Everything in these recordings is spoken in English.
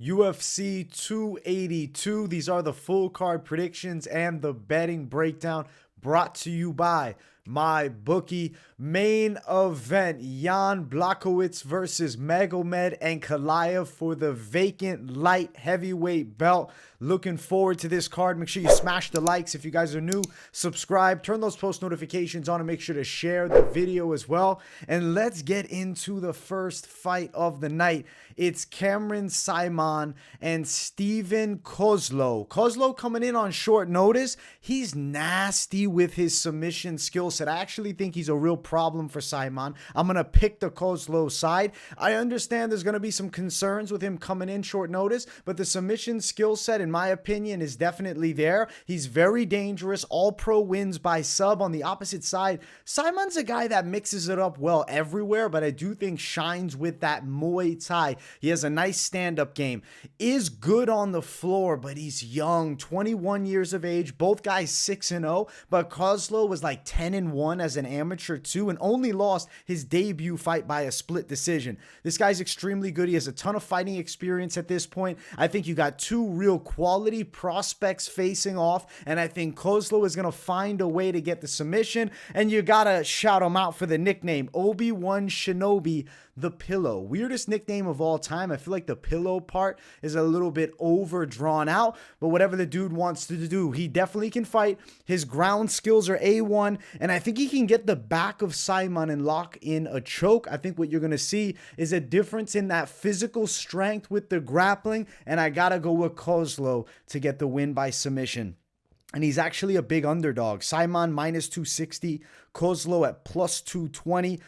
UFC 282. These are the full card predictions and the betting breakdown brought to you by my bookie. Main event, Jan Blachowicz versus Magomed Ankalaev for the vacant light heavyweight belt. Looking forward to this card. Make sure you smash the likes if you guys are new. Subscribe, turn those post notifications on, and make sure to share the video as well. And let's get into the first fight of the night. It's Saaiman and Steven Koslow. Koslow coming in on short notice. He's nasty with his submission skill set. I actually think he's a real problem for Saaiman. I'm going to pick the Koslow side. I understand there's going to be some concerns with him coming in short notice, but the submission skill set, in my opinion, is definitely there. He's very dangerous. All pro wins by sub. On the opposite side, Saaiman's a guy that mixes it up well everywhere, but I do think shines with that Muay Thai. He has a nice stand-up game. Is good on the floor, but he's young, 21 years of age. Both guys 6-0, but Koslow was like 10-1 as an amateur too, and only lost his debut fight by a split decision. This guy's extremely good. He has a ton of fighting experience at this point. I think you got two real quality prospects facing off, and I think Koslow is going to find a way to get the submission, and you got to shout him out for the nickname, Obi-Wan Shinobi, the Pillow. Weirdest nickname of all time. I feel like the pillow part is a little bit over drawn out, but whatever the dude wants to do, he definitely can fight. His ground skills are A1, and I think he can get the back of Saaiman and lock in a choke. I think what you're going to see is a difference in that physical strength with the grappling, and I got to go with Koslow to get the win by submission. And he's actually a big underdog. Saaiman minus 260, Koslow at plus 220.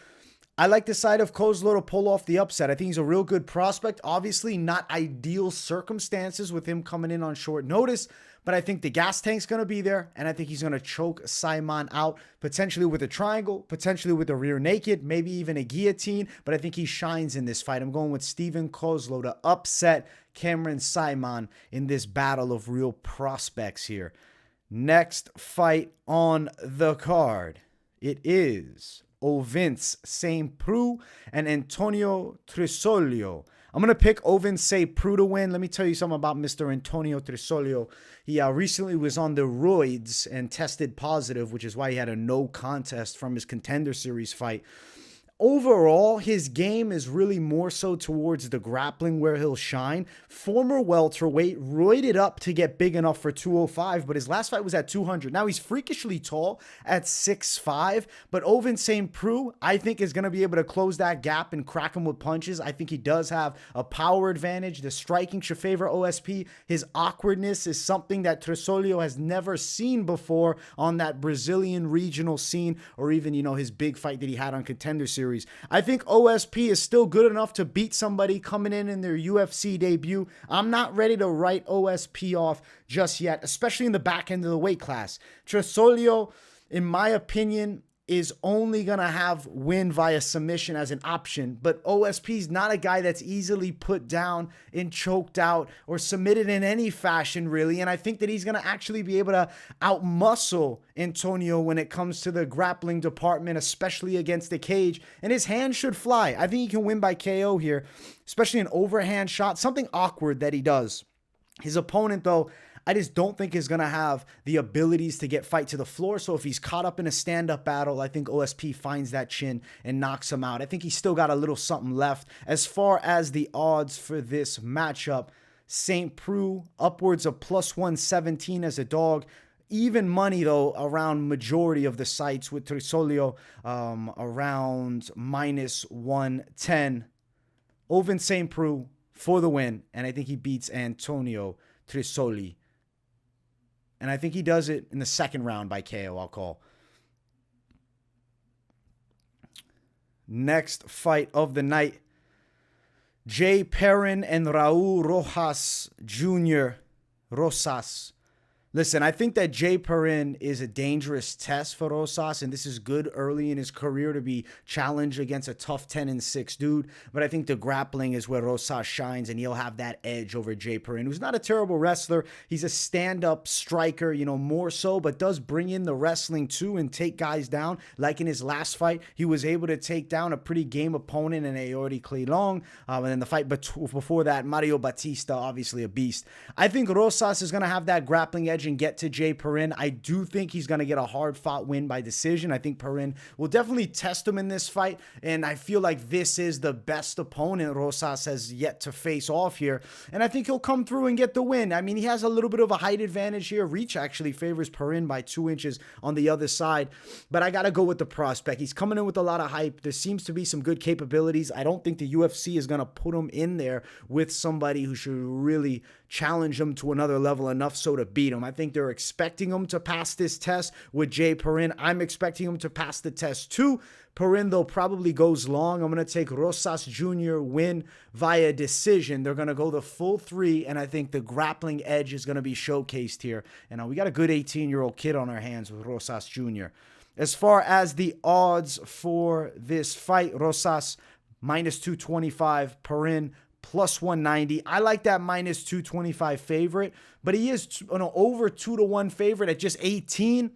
I like the side of Koslow to pull off the upset. I think he's a real good prospect. Obviously, not ideal circumstances with him coming in on short notice, but I think the gas tank's going to be there, and I think he's going to choke Saaiman out, potentially with a triangle, potentially with a rear naked, maybe even a guillotine, but I think he shines in this fight. I'm going with Steven Koslow to upset Saaiman in this battle of real prospects here. Next fight on the card, it is Ovince St. Preux and Antonio Trócoli. I'm going to pick Ovince St. Preux to win. Let me tell you something about Mr. Antonio Trócoli. He recently was on the roids and tested positive, which is why he had a no contest from his Contender Series fight. Overall, his game is really more so towards the grappling where he'll shine. Former welterweight, roided up to get big enough for 205, but his last fight was at 200. Now he's freakishly tall at 6'5", but Ovince St. Preux, I think, is going to be able to close that gap and crack him with punches. I think he does have a power advantage. The striking should favor OSP. His awkwardness is something that Trócoli has never seen before on that Brazilian regional scene, or even, his big fight that he had on Contender Series. I think OSP is still good enough to beat somebody coming in their UFC debut. I'm not ready to write OSP off just yet, especially in the back end of the weight class. Trócoli, in my opinion, is only going to have win via submission as an option, but OSP is not a guy that's easily put down and choked out or submitted in any fashion, really, and I think that he's going to actually be able to outmuscle Antonio when it comes to the grappling department, especially against the cage, and his hands should fly. I think he can win by KO here, especially an overhand shot, something awkward that he does. His opponent, though, I just don't think is going to have the abilities to get fight to the floor. So if he's caught up in a stand-up battle, I think OSP finds that chin and knocks him out. I think he's still got a little something left. As far as the odds for this matchup, St. Preux upwards of plus 117 as a dog. Even money, though, around majority of the sites with Trócoli around minus 110. Ovince St. Preux for the win, and I think he beats Antonio Trócoli. And I think he does it in the second round by KO, I'll call. Next fight of the night, Perrin and Raul Rosas. Listen, I think that Jay Perrin is a dangerous test for Rosas, and this is good early in his career to be challenged against a tough 10-6 dude. But I think the grappling is where Rosas shines, and he'll have that edge over Jay Perrin, who's not a terrible wrestler. He's a stand-up striker, more so, but does bring in the wrestling too and take guys down. Like in his last fight, he was able to take down a pretty game opponent in Aori Cleylong. And then the fight before that, Mario Batista, obviously a beast. I think Rosas is going to have that grappling edge and get to Jay Perrin. I do think he's going to get a hard-fought win by decision. I think Perrin will definitely test him in this fight, and I feel like this is the best opponent Rosas has yet to face off here, and I think he'll come through and get the win. I mean, he has a little bit of a height advantage here. Reach actually favors Perrin by 2 inches on the other side, but I got to go with the prospect. He's coming in with a lot of hype. There seems to be some good capabilities. I don't think the UFC is going to put him in there with somebody who should really challenge him to another level enough so to beat him. I think they're expecting him to pass this test with Jay Perrin. I'm expecting him to pass the test too. Perrin, though, probably goes long. I'm going to take Rosas Jr. win via decision. They're going to go the full 3, and I think the grappling edge is going to be showcased here. And we got a good 18-year-old kid on our hands with Rosas Jr. As far as the odds for this fight, Rosas minus 225, Perrin plus 190. I like that minus 225 favorite, but he is over 2-1 favorite at just 18.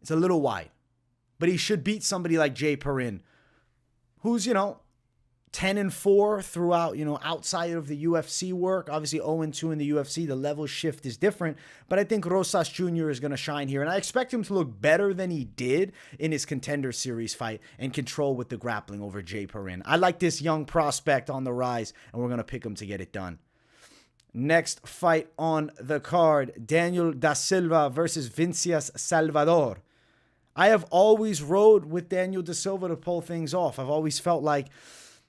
It's a little wide, but he should beat somebody like Jay Perrin, who's, 10-4 throughout, outside of the UFC work. Obviously 0-2 in the UFC. The level shift is different, but I think Rosas Jr. is going to shine here, and I expect him to look better than he did in his Contender Series fight and control with the grappling over Jay Perrin. I like this young prospect on the rise, and we're going to pick him to get it done. Next fight on the card, Daniel da Silva versus Vinicius Salvador. I have always rode with Daniel da Silva to pull things off. I've always felt like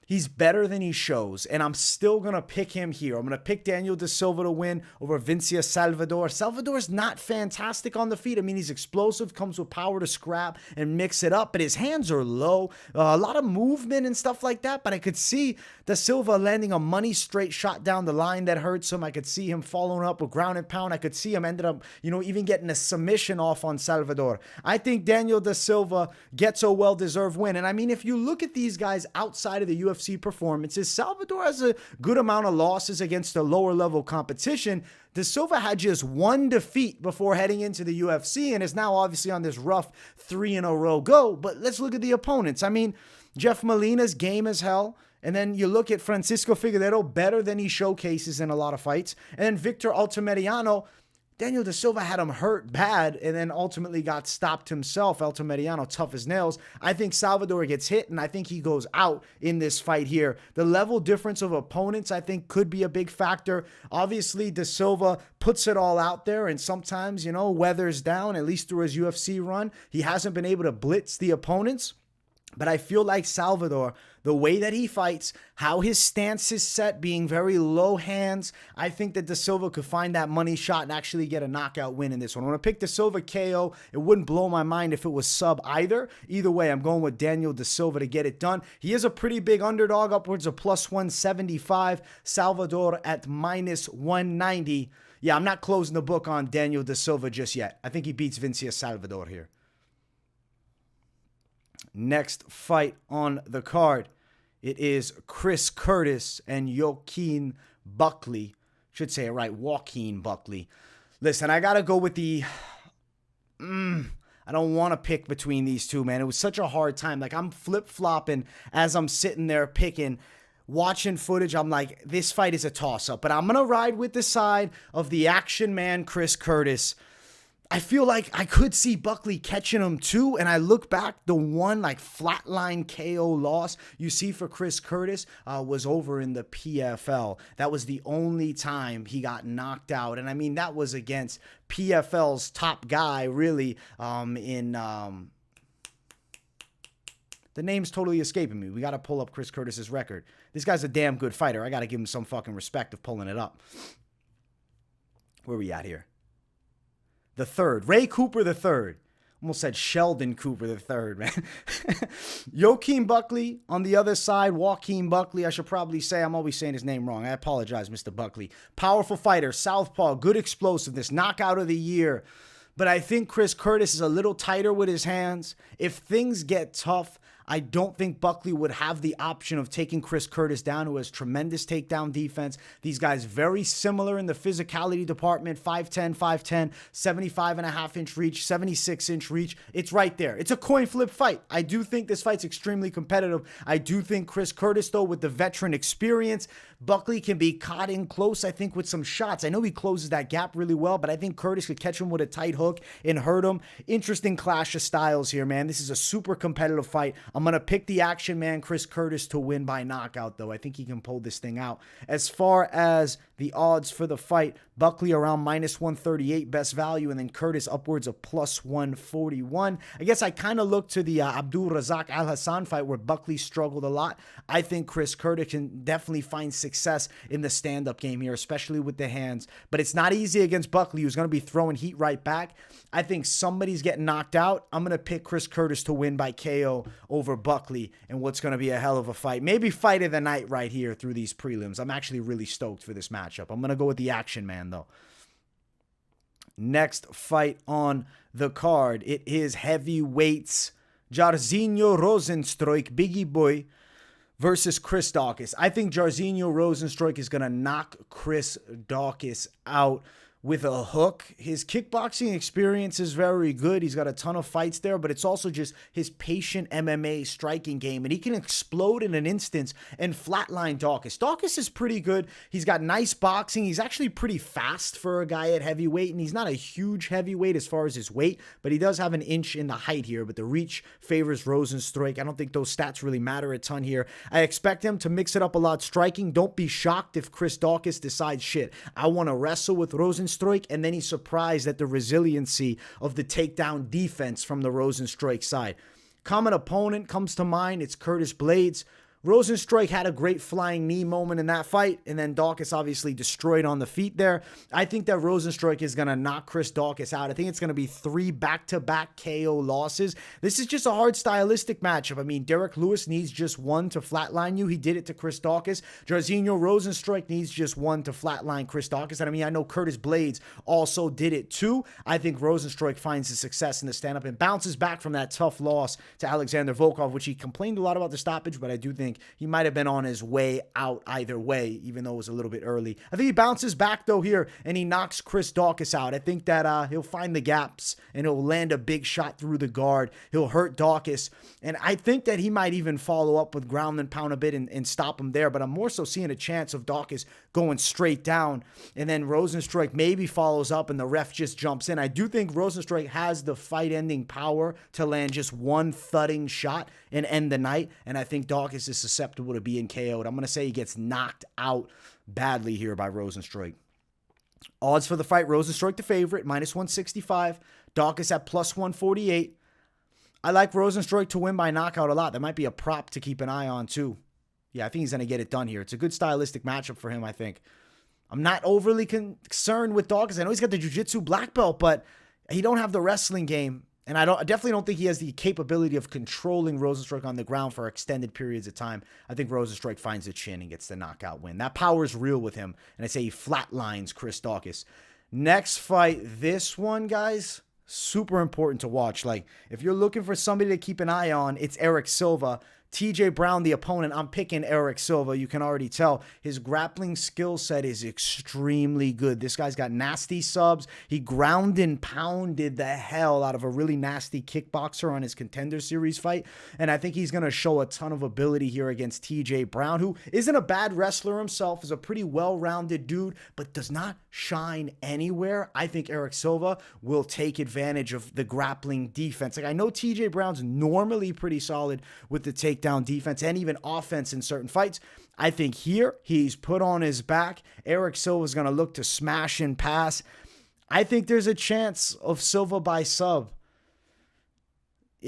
he's better than he shows, and I'm still going to pick him here. I'm going to pick Daniel da Silva to win over Vinicius Salvador. Salvador's not fantastic on the feet. I mean, he's explosive, comes with power to scrap and mix it up, but his hands are low. A lot of movement and stuff like that, but I could see da Silva landing a money straight shot down the line that hurts him. I could see him following up with ground and pound. I could see him ended up, even getting a submission off on Salvador. I think Daniel da Silva gets a well-deserved win, and I mean, if you look at these guys outside of the UFC performances, Salvador has a good amount of losses against the lower level competition. Da Silva had just 1 defeat before heading into the UFC and is now obviously on this rough 3-in-a-row go. But let's look at the opponents. I mean, Jeff Molina's game as hell. And then you look at Francisco Figueiredo, better than he showcases in a lot of fights. And then Victor Altamediano, Daniel da Silva had him hurt bad and then ultimately got stopped himself. Altamediano, tough as nails. I think Salvador gets hit, and I think he goes out in this fight here. The level difference of opponents, I think, could be a big factor. Obviously, da Silva puts it all out there and sometimes, weathers down, at least through his UFC run. He hasn't been able to blitz the opponents. But I feel like Salvador, the way that he fights, how his stance is set, being very low hands, I think that da Silva could find that money shot and actually get a knockout win in this one. I'm going to pick da Silva KO. It wouldn't blow my mind if it was sub either. Either way, I'm going with Daniel da Silva to get it done. He is a pretty big underdog, upwards of plus 175. Salvador at minus 190. Yeah, I'm not closing the book on Daniel da Silva just yet. I think he beats Vinicius Salvador here. Next fight on the card, it is Chris Curtis and Joaquin Buckley. Should say it right, Joaquin Buckley. Listen, I got to go with the... I don't want to pick between these two, man. It was such a hard time. Like, I'm flip-flopping as I'm sitting there picking, watching footage. I'm like, this fight is a toss-up. But I'm going to ride with the side of the action man, Chris Curtis. I feel like I could see Buckley catching him too, and I look back, the one flatline KO loss you see for Chris Curtis was over in the PFL. That was the only time he got knocked out, and I mean, that was against PFL's top guy, really, the name's totally escaping me. We got to pull up Chris Curtis's record. This guy's a damn good fighter. I got to give him some fucking respect of pulling it up. Where we at here? The third. Ray Cooper the third. Almost said Sheldon Cooper the third, man. Joaquin Buckley on the other side. Joaquin Buckley, I should probably say. I'm always saying his name wrong. I apologize, Mr. Buckley. Powerful fighter, southpaw, good explosiveness, knockout of the year. But I think Chris Curtis is a little tighter with his hands. If things get tough, I don't think Buckley would have the option of taking Chris Curtis down, who has tremendous takedown defense. These guys very similar in the physicality department, 5'10", 75.5-inch reach, 76-inch reach. It's right there. It's a coin flip fight. I do think this fight's extremely competitive. I do think Chris Curtis, though, with the veteran experience, Buckley can be caught in close, I think, with some shots. I know he closes that gap really well, but I think Curtis could catch him with a tight hook and hurt him. Interesting clash of styles here, man. This is a super competitive fight. I'm going to pick the action man, Chris Curtis, to win by knockout, though. I think he can pull this thing out. As far as the odds for the fight, Buckley around -138 best value, and then Curtis upwards of +141. I guess I kind of look to the Abdul Razak Al Hassan fight where Buckley struggled a lot. I think Chris Curtis can definitely find success in the stand-up game here, especially with the hands. But it's not easy against Buckley, who's going to be throwing heat right back. I think somebody's getting knocked out. I'm going to pick Chris Curtis to win by KO over Buckley, and what's going to be a hell of a fight. Maybe fight of the night right here through these prelims. I'm actually really stoked for this matchup. I'm going to go with the action man, though. Next fight on the card, it is heavyweights. Jairzinho Rozenstruik, Biggie Boy, versus Chris Daukaus. I think Jairzinho Rozenstruik is going to knock Chris Daukaus out with a hook. His kickboxing experience is very good. He's got a ton of fights there, but it's also just his patient MMA striking game, and he can explode in an instance and flatline Daukaus. Daukaus is pretty good. He's got nice boxing. He's actually pretty fast for a guy at heavyweight, and he's not a huge heavyweight as far as his weight, but he does have an inch in the height here, but the reach favors Rozenstruik. I don't think those stats really matter a ton here. I expect him to mix it up a lot striking. Don't be shocked if Chris Daukaus decides, shit, I want to wrestle with Rozenstruik, and then he's surprised at the resiliency of the takedown defense from the Rozenstruik side. Common opponent comes to mind. It's Curtis Blaydes. Rozenstruik had a great flying knee moment in that fight, and then Daukaus obviously destroyed on the feet there. I think that Rozenstruik is going to knock Chris Daukaus out. I think it's going to be 3 back-to-back KO losses. This is just a hard stylistic matchup. I mean, Derek Lewis needs just one to flatline you. He did it to Chris Daukaus. Jairzinho Rozenstruik needs just one to flatline Chris Daukaus. And I mean, I know Curtis Blaydes also did it too. I think Rozenstruik finds his success in the stand-up and bounces back from that tough loss to Alexander Volkov, which he complained a lot about the stoppage, but I do think he might have been on his way out either way, even though it was a little bit early. I think he bounces back, though, here, and he knocks Chris Daukaus out. I think that he'll find the gaps, and he'll land a big shot through the guard. He'll hurt Daukaus, and I think that he might even follow up with ground and pound a bit and stop him there, but I'm more so seeing a chance of Daukaus going straight down, and then Rozenstruik maybe follows up, and the ref just jumps in. I do think Rozenstruik has the fight-ending power to land just one thudding shot and end the night, and I think Daukaus is susceptible to being KO'd. I'm going to say he gets knocked out badly here by Rozenstruik. Odds for the fight, Rozenstruik the favorite, -165. Daukaus at +148. I like Rozenstruik to win by knockout a lot. That might be a prop to keep an eye on too. Yeah, I think he's going to get it done here. It's a good stylistic matchup for him, I think. I'm not overly concerned with Daukaus. I know he's got the jiu-jitsu black belt, but he don't have the wrestling game. And I definitely don't think he has the capability of controlling Rozenstruik on the ground for extended periods of time. I think Rozenstruik finds the chin and gets the knockout win. That power is real with him. And I say he flatlines Chris Daukaus. Next fight, this one, guys, super important to watch. Like, if you're looking for somebody to keep an eye on, it's Erik Silva. TJ Brown, the opponent. I'm picking Erik Silva. You can already tell his grappling skill set is extremely good. This guy's got nasty subs. He ground and pounded the hell out of a really nasty kickboxer on his Contender Series fight. And I think he's going to show a ton of ability here against TJ Brown, who isn't a bad wrestler himself, is a pretty well-rounded dude, but does not shine anywhere. I think Erik Silva will take advantage of the grappling defense. Like, I know TJ Brown's normally pretty solid with the takedown defense and even offense in certain fights. I think here he's put on his back. Erik Silva is going to look to smash and pass. I think there's a chance of Silva by sub.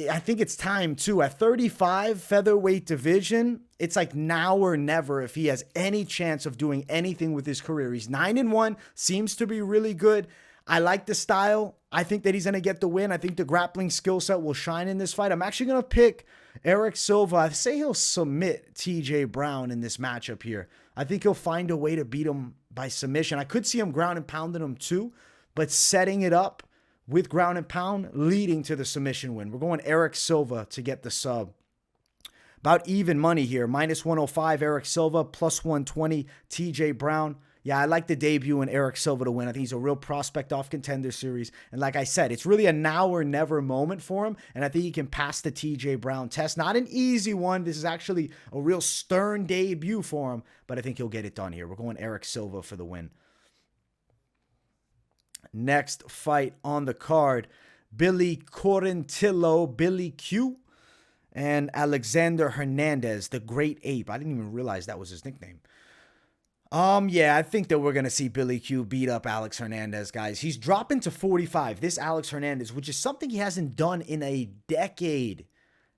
I think it's time too. At 35 featherweight division, it's like now or never if he has any chance of doing anything with his career. He's 9-1, seems to be really good. I like the style. I think that he's going to get the win. I think the grappling skill set will shine in this fight. I'm actually going to pick Erik Silva. I say he'll submit TJ Brown in this matchup here. I think he'll find a way to beat him by submission. I could see him ground and pounding him too, but setting it up with ground and pound leading to the submission win. We're going Erik Silva to get the sub. About even money here. Minus 105 Erik Silva, plus 120 TJ Brown. Yeah, I like the debut in Erik Silva to win. I think he's a real prospect off Contender Series. And like I said, it's really a now or never moment for him. And I think he can pass the TJ Brown test. Not an easy one. This is actually a real stern debut for him. But I think he'll get it done here. We're going Erik Silva for the win. Next fight on the card. Quarantillo, Billy Q, and Alexander Hernandez, the Great Ape. I didn't even realize that was his nickname. Yeah, I think that we're going to see Billy Q beat up Alex Hernandez, guys. He's dropping to 45, this Alex Hernandez, which is something he hasn't done in a decade.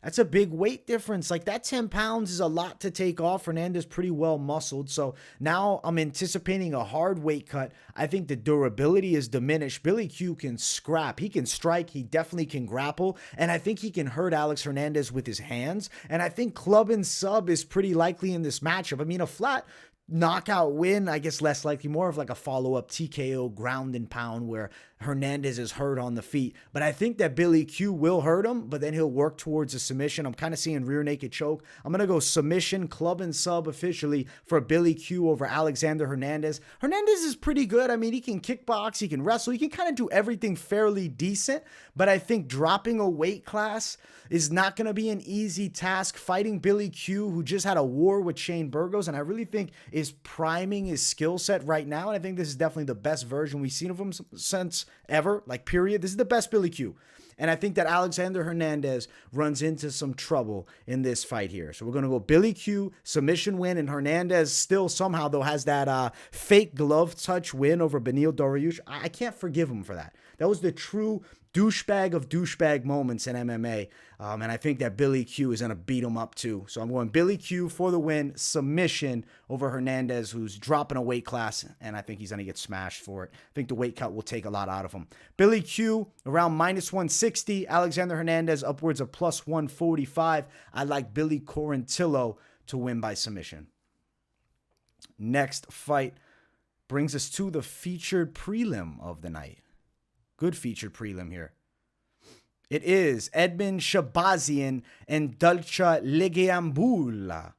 That's a big weight difference. Like, that 10 pounds is a lot to take off. Hernandez pretty well muscled. So now I'm anticipating a hard weight cut. I think the durability is diminished. Billy Q can scrap. He can strike. He definitely can grapple. And I think he can hurt Alex Hernandez with his hands. And I think club and sub is pretty likely in this matchup. I mean, a flat knockout win, I guess less likely, more of like a follow-up TKO ground and pound where Hernandez is hurt on the feet. But I think that Billy Q will hurt him, but then he'll work towards a submission. I'm kind of seeing rear naked choke. I'm going to go submission, club and sub officially for Billy Q over Alexander Hernandez. Hernandez is pretty good. I mean, he can kickbox, he can wrestle, he can kind of do everything fairly decent, but I think dropping a weight class is not going to be an easy task. Fighting Billy Q, who just had a war with Shane Burgos, and I really think is priming his skill set right now, and I think this is definitely the best version we've seen of him since ever, like, period. This is the best Billy Q. And I think that Alexander Hernandez runs into some trouble in this fight here. So we're going to go Billy Q, submission win, and Hernandez still somehow, though, has that fake glove touch win over Beneil Dariush. I can't forgive him for that. That was the true douchebag of douchebag moments in MMA. And I think that Billy Q is going to beat him up too. So I'm going Billy Q for the win, submission over Hernandez, who's dropping a weight class, and I think he's going to get smashed for it. I think the weight cut will take a lot out of him. Billy Q around minus 160. Alexander Hernandez upwards of plus 145. I like Billy Quarantillo to win by submission. Next fight brings us to the featured prelim of the night. Good featured prelim here. It is Edmen Shahbazyan and Lungiambula.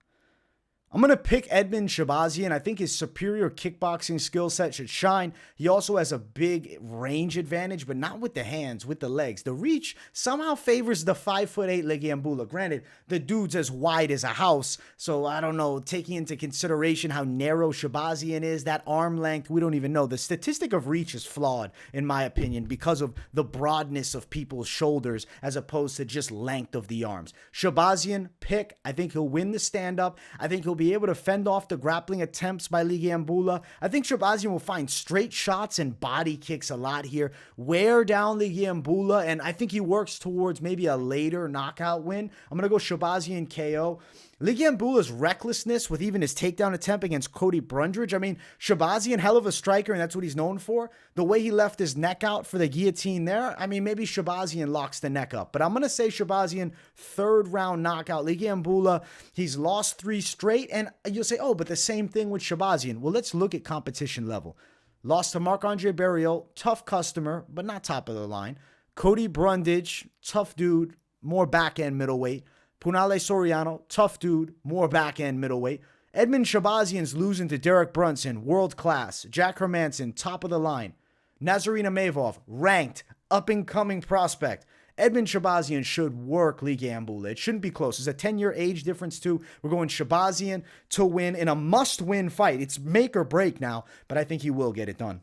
I'm going to pick Edmen Shahbazyan. I think his superior kickboxing skill set should shine. He also has a big range advantage, but not with the hands, with the legs. The reach somehow favors the 5'8" Lungiambula. Granted, the dude's as wide as a house, so I don't know, taking into consideration how narrow Shahbazyan is, that arm length, we don't even know. The statistic of reach is flawed, in my opinion, because of the broadness of people's shoulders as opposed to just length of the arms. Shahbazyan, pick. I think he'll win the stand-up. I think he'll be able to fend off the grappling attempts by Lungiambula. I think Shahbazyan will find straight shots and body kicks a lot here, wear down Lungiambula, and I think he works towards maybe a later knockout win. I'm going to go Shahbazyan KO. Lungiambula's recklessness with even his takedown attempt against Cody Brundridge. I mean, Shahbazyan, hell of a striker, and that's what he's known for. The way he left his neck out for the guillotine there, I mean, maybe Shahbazyan locks the neck up. But I'm going to say Shahbazyan, third round knockout. Lungiambula, he's lost 3 straight, and you'll say, oh, but the same thing with Shahbazyan. Well, let's look at competition level. Lost to Marc-Andre Barriault, tough customer, but not top of the line. Cody Brundage, tough dude, more back-end middleweight. Punale Soriano, tough dude, more back-end middleweight. Edmen Shahbazyan's losing to Derek Brunson, world class. Jack Hermanson, top of the line. Nazarena Mavov, ranked, up-and-coming prospect. Edmen Shahbazyan should work Lungiambula. It shouldn't be close. There's a 10-year age difference too. We're going Shahbazyan to win in a must-win fight. It's make or break now, but I think he will get it done.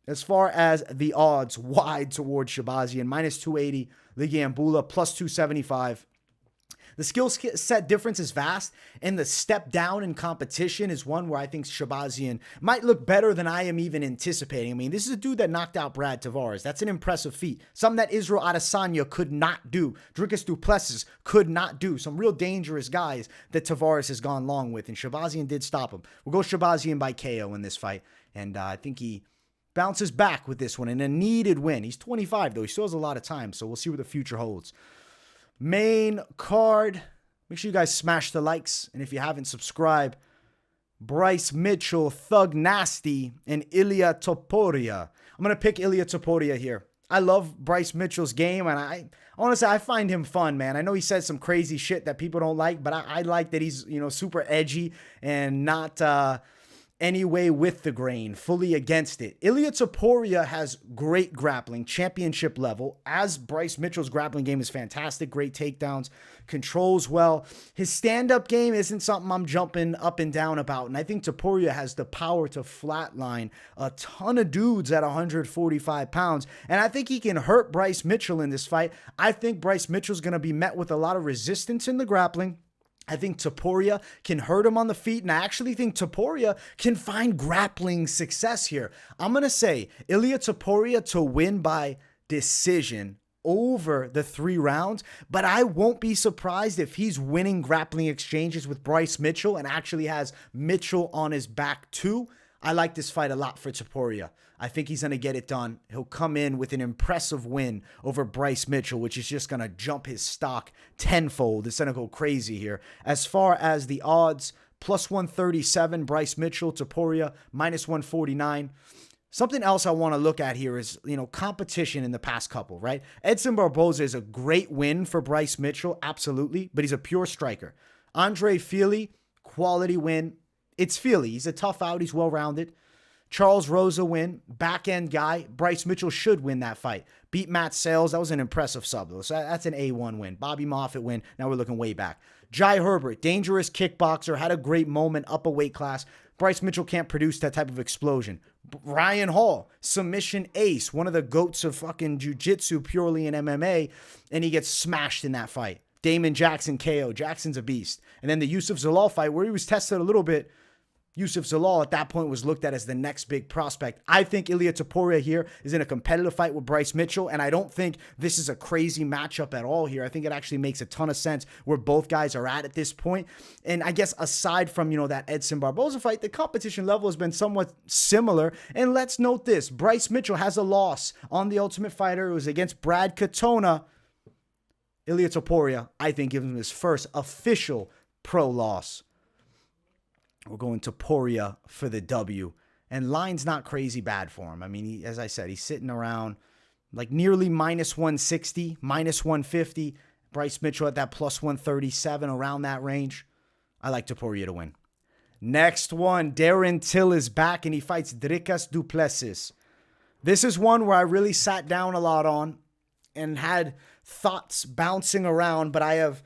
As far as the odds, wide towards Shahbazyan, minus 280. Lungiambula, plus 275. The skill set difference is vast, and the step down in competition is one where I think Shahbazyan might look better than I am even anticipating. I mean, this is a dude that knocked out Brad Tavares. That's an impressive feat. Something that Israel Adesanya could not do. Dricus du Plessis could not do. Some real dangerous guys that Tavares has gone long with, and Shahbazyan did stop him. We'll go Shahbazyan by KO in this fight, and I think he bounces back with this one and a needed win. He's 25, though. He still has a lot of time, so we'll see what the future holds. Main card. Make sure you guys smash the likes, and if you haven't, subscribe. Bryce Mitchell, Thug Nasty, and Ilia Topuria. I'm going to pick Ilia Topuria here. I love Bryce Mitchell's game, and I honestly, I find him fun, man. I know he says some crazy shit that people don't like, but I like that he's, super edgy and not any way with the grain, fully against it. Ilia Topuria has great grappling, championship level, as Bryce Mitchell's grappling game is fantastic, great takedowns, controls well. His stand-up game isn't something I'm jumping up and down about, and I think Topuria has the power to flatline a ton of dudes at 145 pounds, and I think he can hurt Bryce Mitchell in this fight. I think Bryce Mitchell's going to be met with a lot of resistance in the grappling. I think Topuria can hurt him on the feet, and I actually think Topuria can find grappling success here. I'm going to say Ilia Topuria to win by decision over the 3 rounds, but I won't be surprised if he's winning grappling exchanges with Bryce Mitchell and actually has Mitchell on his back too. I like this fight a lot for Topuria. I think he's going to get it done. He'll come in with an impressive win over Bryce Mitchell, which is just going to jump his stock tenfold. It's going to go crazy here. As far as the odds, plus 137, Bryce Mitchell, Topuria, minus 149. Something else I want to look at here is, competition in the past couple, right? Edson Barboza is a great win for Bryce Mitchell, absolutely, but he's a pure striker. Andre Fili, quality win. It's Fili. He's a tough out. He's well-rounded. Charles Rosa win. Back-end guy. Bryce Mitchell should win that fight. Beat Matt Sales. That was an impressive sub, though. So that's an A1 win. Bobby Moffitt win. Now we're looking way back. Jai Herbert. Dangerous kickboxer. Had a great moment up a weight class. Bryce Mitchell can't produce that type of explosion. Ryan Hall. Submission ace. One of the goats of fucking jiu-jitsu purely in MMA. And he gets smashed in that fight. Damon Jackson KO. Jackson's a beast. And then the Yusuf Zalal fight where he was tested a little bit. Yusuf Zalal at that point was looked at as the next big prospect. I think Ilia Topuria here is in a competitive fight with Bryce Mitchell, and I don't think this is a crazy matchup at all here. I think it actually makes a ton of sense where both guys are at this point. And I guess aside from, that Edson Barboza fight, the competition level has been somewhat similar. And let's note this. Bryce Mitchell has a loss on The Ultimate Fighter. It was against Brad Katona. Ilia Topuria, I think, gives him his first official pro loss. We're going Topuria for the W. And line's not crazy bad for him. I mean, as I said, he's sitting around like nearly minus 160, minus 150. Bryce Mitchell at that plus 137, around that range. I like Topuria to win. Next one, Darren Till is back and he fights Dricus du Plessis. This is one where I really sat down a lot on and had thoughts bouncing around, but I have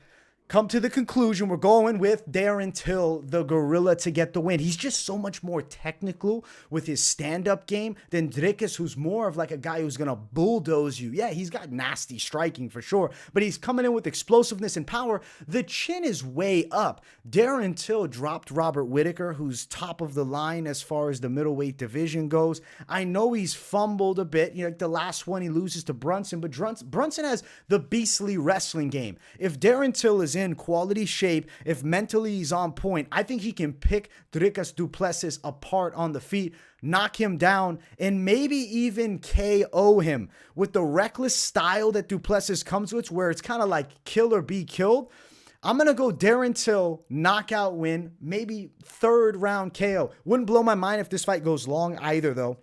come to the conclusion we're going with Darren Till, the gorilla, to get the win. He's just so much more technical with his stand-up game than Dricus, who's more of like a guy who's going to bulldoze you. Yeah, he's got nasty striking for sure, but he's coming in with explosiveness and power. The chin is way up. Darren Till dropped Robert Whittaker, who's top of the line as far as the middleweight division goes. I know he's fumbled a bit. Like the last one, he loses to Brunson, but Brunson has the beastly wrestling game. If Darren Till is in quality shape, if mentally he's on point, I think he can pick Dricus du Plessis apart on the feet, knock him down, and maybe even KO him with the reckless style that du Plessis comes with, where it's kind of like kill or be killed. I'm going to go Darren Till, knockout win, maybe 3rd round KO. Wouldn't blow my mind if this fight goes long either, though.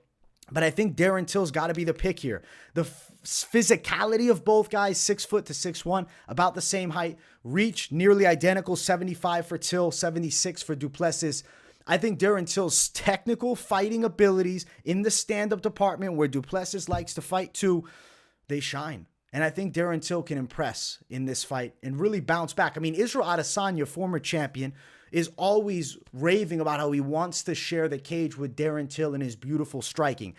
But I think Darren Till's got to be the pick here. The physicality of both guys, 6 foot to 6'1", about the same height. Reach, nearly identical, 75 for Till, 76 for du Plessis. I think Darren Till's technical fighting abilities in the stand-up department, where du Plessis likes to fight too, they shine. And I think Darren Till can impress in this fight and really bounce back. I mean, Israel Adesanya, former champion, is always raving about how he wants to share the cage with Darren Till and his beautiful striking.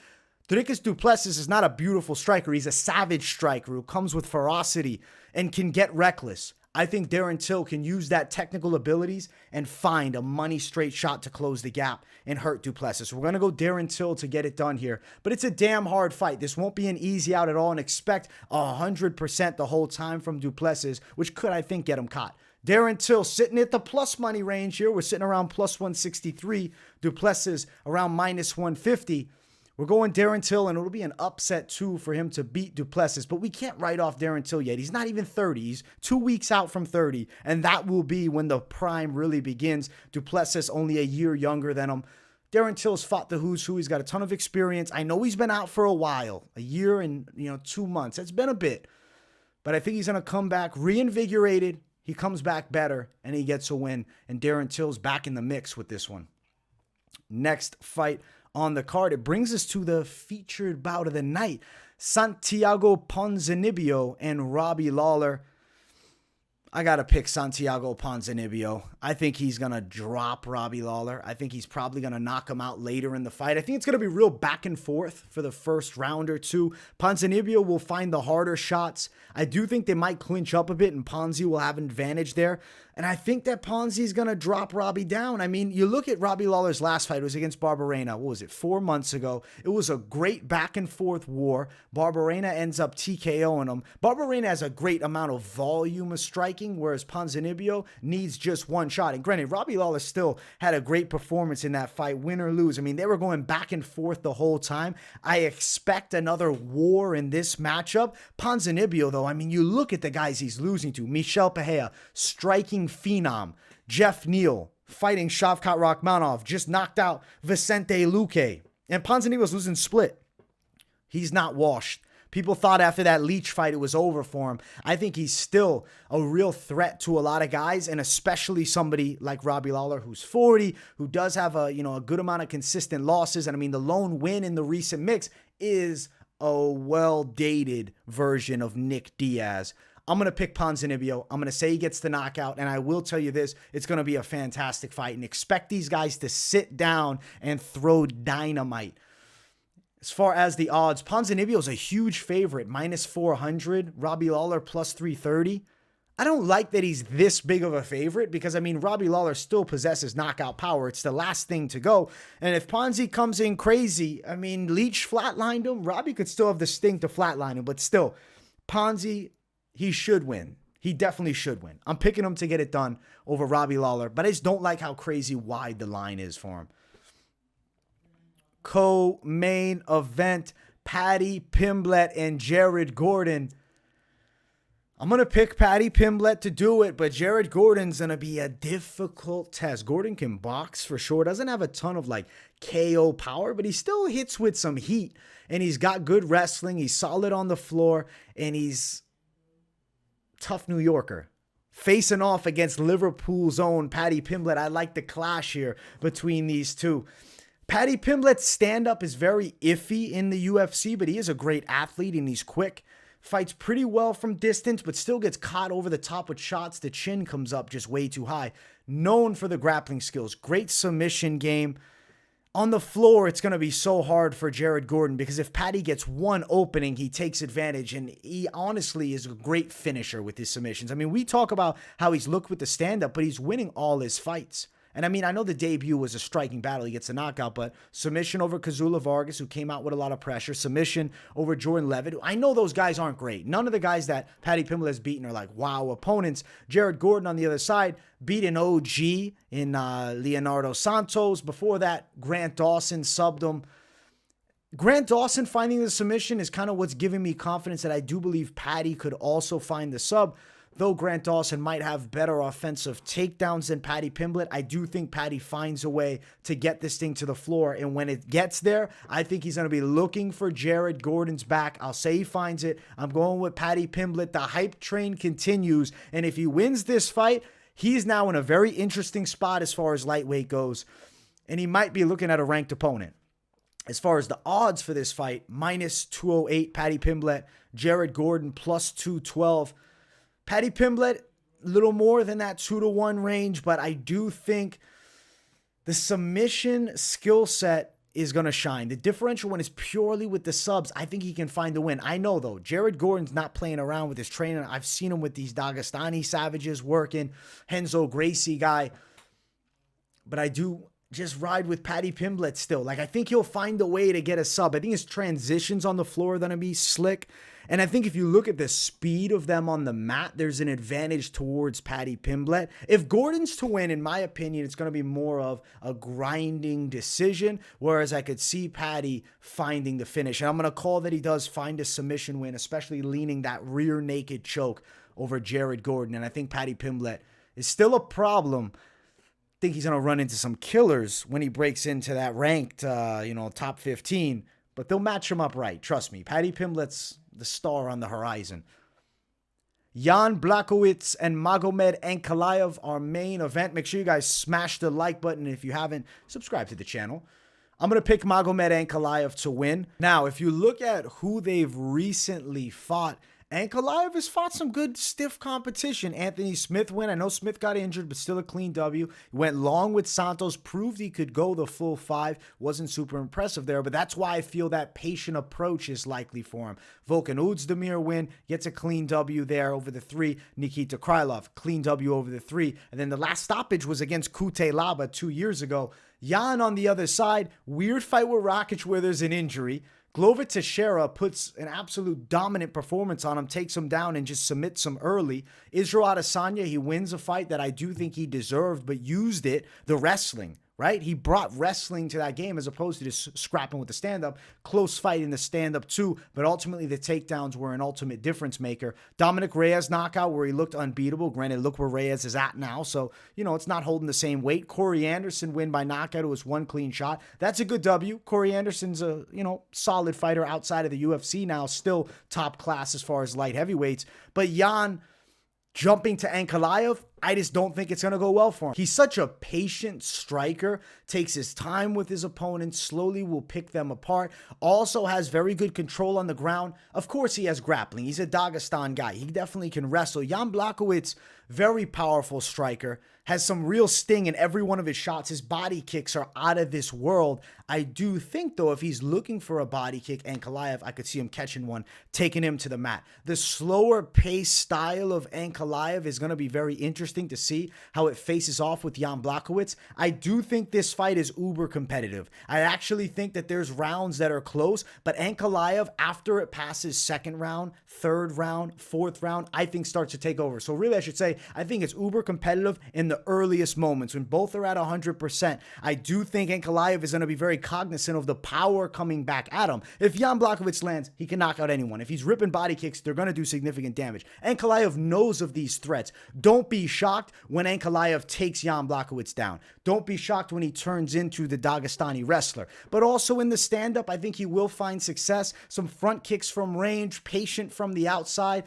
Dricus du Plessis is not a beautiful striker. He's a savage striker who comes with ferocity and can get reckless. I think Darren Till can use that technical abilities and find a money straight shot to close the gap and hurt du Plessis. We're going to go Darren Till to get it done here. But it's a damn hard fight. This won't be an easy out at all, and expect 100% the whole time from du Plessis, which could, I think, get him caught. Darren Till sitting at the plus money range here. We're sitting around plus 163. Du Plessis around minus 150. We're going Darren Till, and it'll be an upset, too, for him to beat Du Plessis. But we can't write off Darren Till yet. He's not even 30. He's 2 weeks out from 30, and that will be when the prime really begins. Du Plessis only a year younger than him. Darren Till's fought the who's who. He's got a ton of experience. I know he's been out for a while, a year and 2 months. It's been a bit. But I think he's going to come back reinvigorated. He comes back better, and he gets a win. And Darren Till's back in the mix with this one. Next fight on the card, it brings us to the featured bout of the night. Santiago Ponzinibbio and Robbie Lawler. I got to pick Santiago Ponzinibbio. I think he's going to drop Robbie Lawler. I think he's probably going to knock him out later in the fight. I think it's going to be real back and forth for the first round or two. Ponzinibbio will find the harder shots. I do think they might clinch up a bit, and Ponzi will have an advantage there. And I think that Ponzi's going to drop Robbie down. I mean, you look at Robbie Lawler's last fight. It was against Barberena. What was it, 4 months ago? It was a great back and forth war. Barberena ends up TKOing him. Barberena has a great amount of volume of striking, whereas Ponzinibbio needs just one shot. And granted, Robbie Lawler still had a great performance in that fight, win or lose. I mean, they were going back and forth the whole time. I expect another war in this matchup. Ponzinibbio, though, I mean, you look at the guys he's losing to. Michel Pereira, striking phenom. Jeff Neal, fighting Shavkat Rakhmonov, just knocked out Vicente Luque. And Ponzinibbio's losing split. He's not washed. People thought after that Leach fight it was over for him. I think he's still a real threat to a lot of guys, and especially somebody like Robbie Lawler, who's 40, who does have a good amount of consistent losses. And I mean, the lone win in the recent mix is a well-dated version of Nick Diaz. I'm going to pick Ponzinibbio. I'm going to say he gets the knockout, and I will tell you this, it's going to be a fantastic fight, and expect these guys to sit down and throw dynamite. As far as the odds, Ponzinibbio is a huge favorite, minus 400. Robbie Lawler plus 330. I don't like that he's this big of a favorite because, I mean, Robbie Lawler still possesses knockout power. It's the last thing to go. And if Ponzi comes in crazy, I mean, Leach flatlined him. Robbie could still have the sting to flatline him, but still, Ponzi, he should win. He definitely should win. I'm picking him to get it done over Robbie Lawler, but I just don't like how crazy wide the line is for him. Co-main event, Paddy Pimblett and Jared Gordon. I'm going to pick Paddy Pimblett to do it, but Jared Gordon's going to be a difficult test. Gordon can box for sure. Doesn't have a ton of like KO power, but he still hits with some heat, and he's got good wrestling. He's solid on the floor, and he's tough New Yorker. Facing off against Liverpool's own Paddy Pimblett. I like the clash here between these two. Paddy Pimblett's stand-up is very iffy in the UFC, but he is a great athlete and he's quick. Fights pretty well from distance, but still gets caught over the top with shots. The chin comes up just way too high. Known for the grappling skills. Great submission game. On the floor, it's going to be so hard for Jared Gordon because if Paddy gets one opening, he takes advantage, and he honestly is a great finisher with his submissions. I mean, we talk about how he's looked with the stand-up, but he's winning all his fights. And I mean, I know the debut was a striking battle. He gets a knockout, but submission over Kazula Vargas, who came out with a lot of pressure. Submission over Jordan Levitt. I know those guys aren't great. None of the guys that Paddy Pimblett has beaten are like, wow, opponents. Jared Gordon on the other side beat an OG in Leonardo Santos. Before that, Grant Dawson subbed him. Grant Dawson finding the submission is kind of what's giving me confidence that I do believe Paddy could also find the sub. Though Grant Dawson might have better offensive takedowns than Paddy Pimblett, I do think Paddy finds a way to get this thing to the floor. And when it gets there, I think he's going to be looking for Jared Gordon's back. I'll say he finds it. I'm going with Paddy Pimblett. The hype train continues. And if he wins this fight, he's now in a very interesting spot as far as lightweight goes. And he might be looking at a ranked opponent. As far as the odds for this fight, minus 208 Paddy Pimblett, Jared Gordon plus 212. Paddy Pimblett, a little more than that 2-1 range, but I do think the submission skill set is going to shine. The differential one is purely with the subs. I think he can find the win. I know, though, Jared Gordon's not playing around with his training. I've seen him with these Dagestani savages working, Renzo Gracie guy, but I do just ride with Paddy Pimblett still. Like, I think he'll find a way to get a sub. I think his transitions on the floor are going to be slick. And I think if you look at the speed of them on the mat, there's an advantage towards Paddy Pimblett. If Gordon's to win, in my opinion, it's going to be more of a grinding decision, whereas I could see Paddy finding the finish. And I'm going to call that he does find a submission win, especially leaning that rear naked choke over Jared Gordon. And I think Paddy Pimblett is still a problem. I think he's going to run into some killers when he breaks into that ranked, top 15. But they'll match him up right. Trust me. Paddy Pimblett's the star on the horizon. Jan Blachowicz and Magomed Ankalaev, our main event. Make sure you guys smash the like button. If you haven't, subscribe to the channel. I'm going to pick Magomed Ankalaev to win. Now, if you look at who they've recently fought, Ankalaev has fought some good stiff competition. Anthony Smith win. I know Smith got injured, but still a clean W. He went long with Santos, proved he could go the full 5. Wasn't super impressive there, but that's why I feel that patient approach is likely for him. Volkan Ozdemir win, gets a clean W there over the 3. Nikita Krylov, clean W over the 3. And then the last stoppage was against Kute Laba 2 years ago. Jan on the other side, weird fight with Rakic where there's an injury. Glover Teixeira puts an absolute dominant performance on him, takes him down and just submits him early. Israel Adesanya, he wins a fight that I do think he deserved, but used it, the wrestling, right? He brought wrestling to that game as opposed to just scrapping with the stand-up. Close fight in the stand-up too, but ultimately the takedowns were an ultimate difference maker. Dominic Reyes knockout where he looked unbeatable. Granted, look where Reyes is at now, so, it's not holding the same weight. Corey Anderson win by knockout. It was 1 clean shot. That's a good W. Corey Anderson's a, solid fighter outside of the UFC now, still top class as far as light heavyweights. But Jan jumping to Ankalaev, I just don't think it's going to go well for him. He's such a patient striker, takes his time with his opponents, slowly will pick them apart, also has very good control on the ground. Of course, he has grappling. He's a Dagestan guy. He definitely can wrestle. Jan Blachowicz, very powerful striker, has some real sting in every one of his shots. His body kicks are out of this world. I do think, though, if he's looking for a body kick, Ankalaev, I could see him catching one, taking him to the mat. The slower pace style of Ankalaev is going to be very interesting to see how it faces off with Jan Blachowicz. I do think this fight is uber competitive. I actually think that there's rounds that are close, but Ankalaev, after it passes 2nd round, 3rd round, 4th round, I think starts to take over. So really, I should say, I think it's uber competitive in the earliest moments when both are at 100%. I do think Ankalaev is going to be very cognizant of the power coming back at him. If Jan Blachowicz lands, he can knock out anyone. If he's ripping body kicks, they're going to do significant damage. Ankalaev knows of these threats. Don't be shocked when Ankalaev takes Jan Blachowicz down. Don't be shocked when he turns into the Dagestani wrestler. But also in the stand-up, I think he will find success. Some front kicks from range, patient from the outside.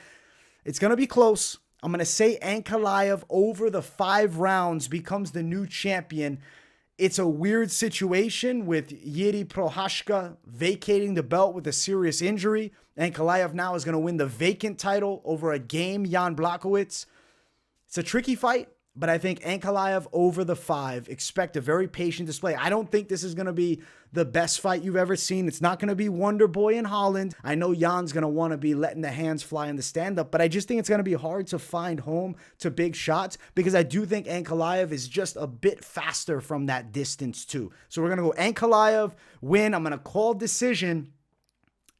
It's going to be close. I'm going to say Ankalaev over the 5 rounds becomes the new champion. It's a weird situation with Jiří Procházka vacating the belt with a serious injury. Ankalaev now is going to win the vacant title over a game Jan Blachowicz. It's a tricky fight, but I think Ankalaev over the 5. Expect a very patient display. I don't think this is going to be the best fight you've ever seen. It's not going to be Wonder Boy in Holland. I know Jan's going to want to be letting the hands fly in the stand-up, but I just think it's going to be hard to find home to big shots because I do think Ankalaev is just a bit faster from that distance too. So we're going to go Ankalaev, win. I'm going to call decision.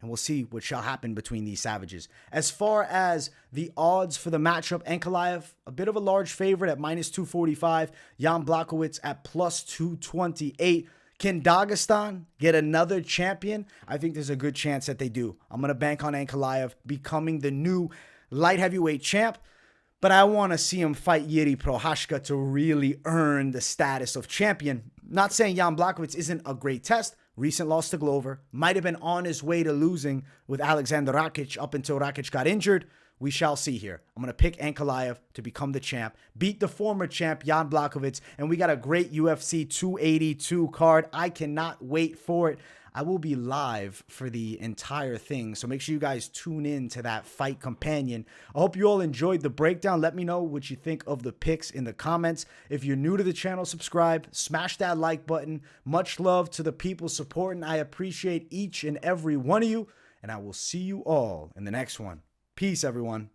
And we'll see what shall happen between these savages. As far as the odds for the matchup, Ankalaev, a bit of a large favorite at -245. Jan Blachowicz at +228. Can Dagestan get another champion? I think there's a good chance that they do. I'm going to bank on Ankalaev becoming the new light heavyweight champ. But I want to see him fight Jiří Procházka to really earn the status of champion. Not saying Jan Blachowicz isn't a great test. Recent loss to Glover. Might have been on his way to losing with Alexander Rakic up until Rakic got injured. We shall see here. I'm going to pick Ankalaev to become the champ. Beat the former champ, Jan Blachowicz. And we got a great UFC 282 card. I cannot wait for it. I will be live for the entire thing, so make sure you guys tune in to that fight companion. I hope you all enjoyed the breakdown. Let me know what you think of the picks in the comments. If you're new to the channel, subscribe, smash that like button. Much love to the people supporting. I appreciate each and every one of you, and I will see you all in the next one. Peace, everyone.